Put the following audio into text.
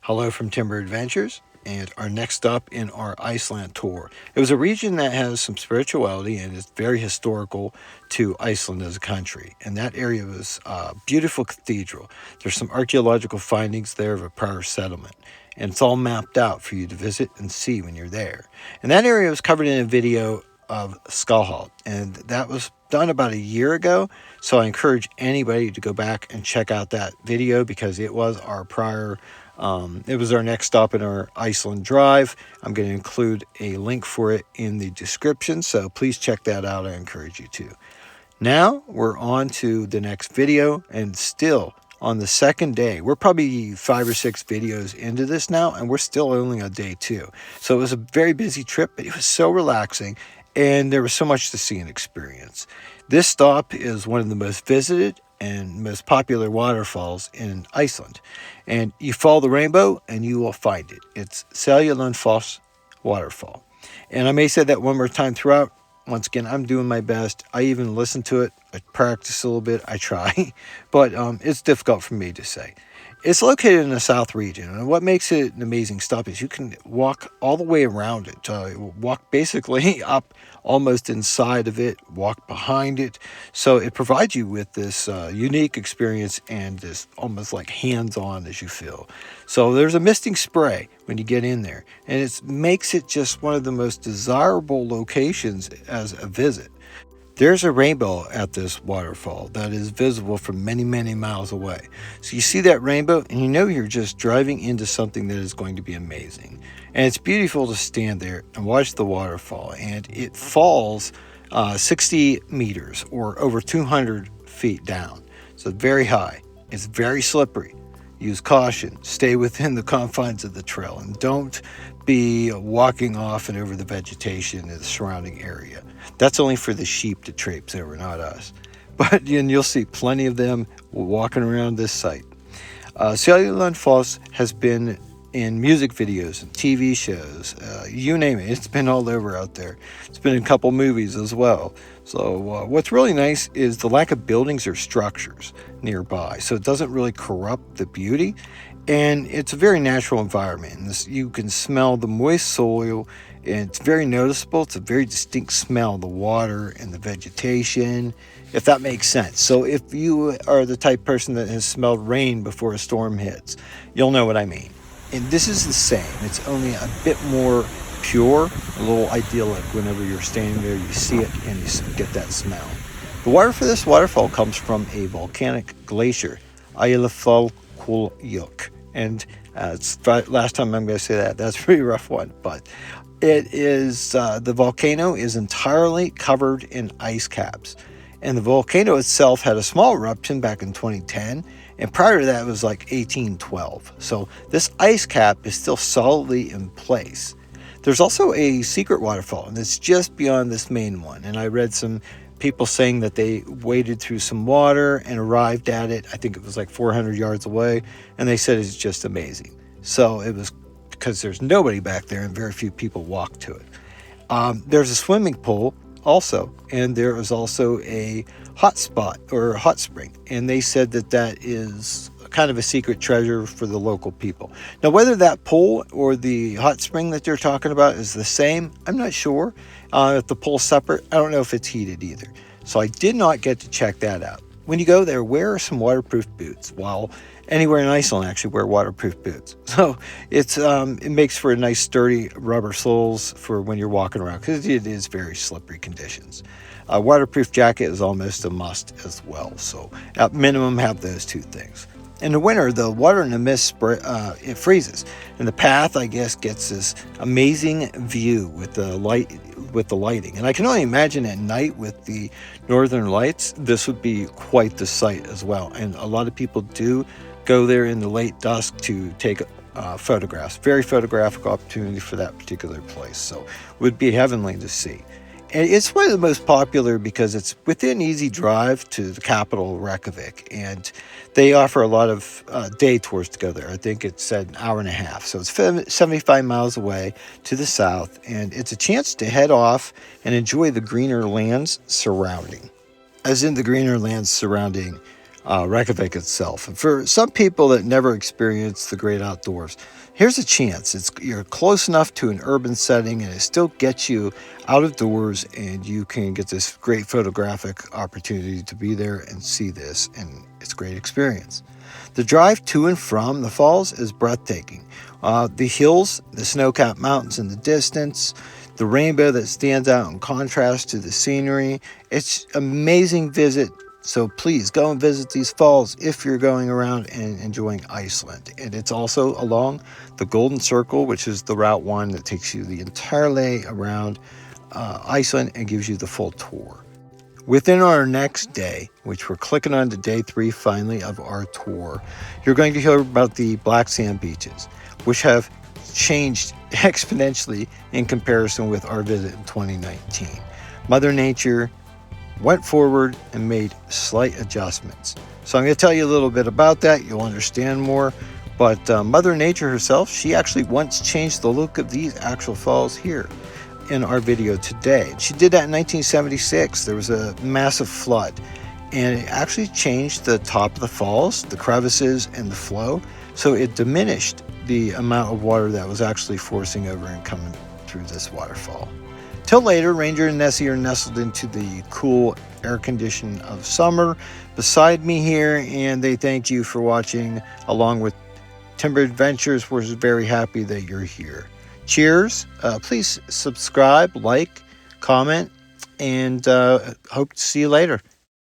Hello from Timber Adventures, and our next stop in our Iceland tour. It was a region that has some spirituality and is very historical to Iceland as a country. And that area was a beautiful cathedral. There's some archaeological findings there of a prior settlement, and it's all mapped out for you to visit and see when you're there. And that area was covered in a video of Skalholt, and that was done about a year ago. So I encourage anybody to go back and check out that video because it was it was our next stop in our Iceland drive. I'm going to include a link for it in the description, so please check that out. I encourage you to. Now we're on to the next video, and still on the second day. We're probably 5 or 6 videos into this now, and we're still only on day 2. So it was a very busy trip, but it was so relaxing, and there was so much to see and experience. This stop is one of the most visited and most popular waterfalls in Iceland. And you follow the rainbow and you will find it. It's Seljalandfoss Waterfall. And I may say that one more time throughout. Once again, I'm doing my best. I even listen to it. I practice a little bit. I try. But it's difficult for me to say. It's located in the south region, and what makes it an amazing stop is you can walk all the way around it, walk basically up almost inside of it, walk behind it. So it provides you with this unique experience and this almost like hands-on as you feel. So there's a misting spray when you get in there, and it makes it just one of the most desirable locations as a visit. There's a rainbow at this waterfall that is visible from many, many miles away. So you see that rainbow and you know you're just driving into something that is going to be amazing. And it's beautiful to stand there and watch the waterfall. And it falls 60 meters or over 200 feet down. So very high. It's very slippery. Use caution. Stay within the confines of the trail and don't be walking off and over the vegetation in the surrounding area. That's only for the sheep to traipse over, not us. But and you'll see plenty of them walking around this site. Seljalandsfoss has been in music videos and TV shows, you name it. It's been all over out there. It's been in a couple movies as well. So what's really nice is the lack of buildings or structures nearby. So it doesn't really corrupt the beauty. And it's a very natural environment. You can smell the moist soil, and it's very noticeable. It's a very distinct smell, the water and the vegetation, if that makes sense. So if you are the type of person that has smelled rain before a storm hits, you'll know what I mean. And this is the same. It's only a bit more pure, a little idyllic whenever you're standing there, you see it, and you get that smell. The water for this waterfall comes from a volcanic glacier, Icelandic. And it's last time I'm going to say that. That's a pretty rough one. But it is, the volcano is entirely covered in ice caps. And the volcano itself had a small eruption back in 2010. And prior to that, it was like 1812. So this ice cap is still solidly in place. There's also a secret waterfall, and it's just beyond this main one. And I read some people saying that they waded through some water and arrived at it. I think it was like 400 yards away, and they said it's just amazing. So it was because there's nobody back there and very few people walk to it. There's a swimming pool also, and there is also a hot spot or a hot spring, and they said that that is kind of a secret treasure for the local people. Now, whether that pool or the hot spring that they're talking about is the same, I'm not sure. If the pool's separate, I don't know if it's heated either. So I did not get to check that out. When you go there, wear some waterproof boots. While anywhere in Iceland actually wear waterproof boots. So it makes for a nice sturdy rubber soles for when you're walking around because it is very slippery conditions. A waterproof jacket is almost a must as well. So at minimum, have those 2 things. In the winter, the water in the mist it freezes, and the path, I guess, gets this amazing view with the lighting. And I can only imagine at night with the northern lights, this would be quite the sight as well. And a lot of people do go there in the late dusk to take photographs. Very photographic opportunity for that particular place. So it would be heavenly to see. And it's one of the most popular because it's within easy drive to the capital, Reykjavík, and they offer a lot of day tours to go there. I think it said an hour and a half. So it's 75 miles away to the south, and it's a chance to head off and enjoy the greener lands surrounding. As in the greener lands surrounding Reykjavik itself. And for some people that never experienced the great outdoors, here's a chance. You're close enough to an urban setting and it still gets you out of doors, and you can get this great photographic opportunity to be there and see this, and it's a great experience. The drive to and from the falls is breathtaking. The hills, the snow-capped mountains in the distance, the rainbow that stands out in contrast to the scenery. It's an amazing visit. So please go and visit these falls if you're going around and enjoying Iceland. And it's also along the Golden Circle, which is the Route 1 that takes you the entire way around Iceland and gives you the full tour. Within our next day, which we're clicking on to day 3 finally of our tour, you're going to hear about the black sand beaches, which have changed exponentially in comparison with our visit in 2019. Mother Nature went forward and made slight adjustments. So I'm going to tell you a little bit about that. You'll understand more. But Mother Nature herself, she actually once changed the look of these actual falls here in our video today. She did that in 1976. There was a massive flood, and it actually changed the top of the falls, the crevices, and the flow. So it diminished the amount of water that was actually forcing over and coming through this waterfall. Till later, Ranger and Nessie are nestled into the cool air condition of summer beside me here, and they thank you for watching along with Timber Adventures. We're very happy that you're here. Cheers. Please subscribe, like, comment, and hope to see you later.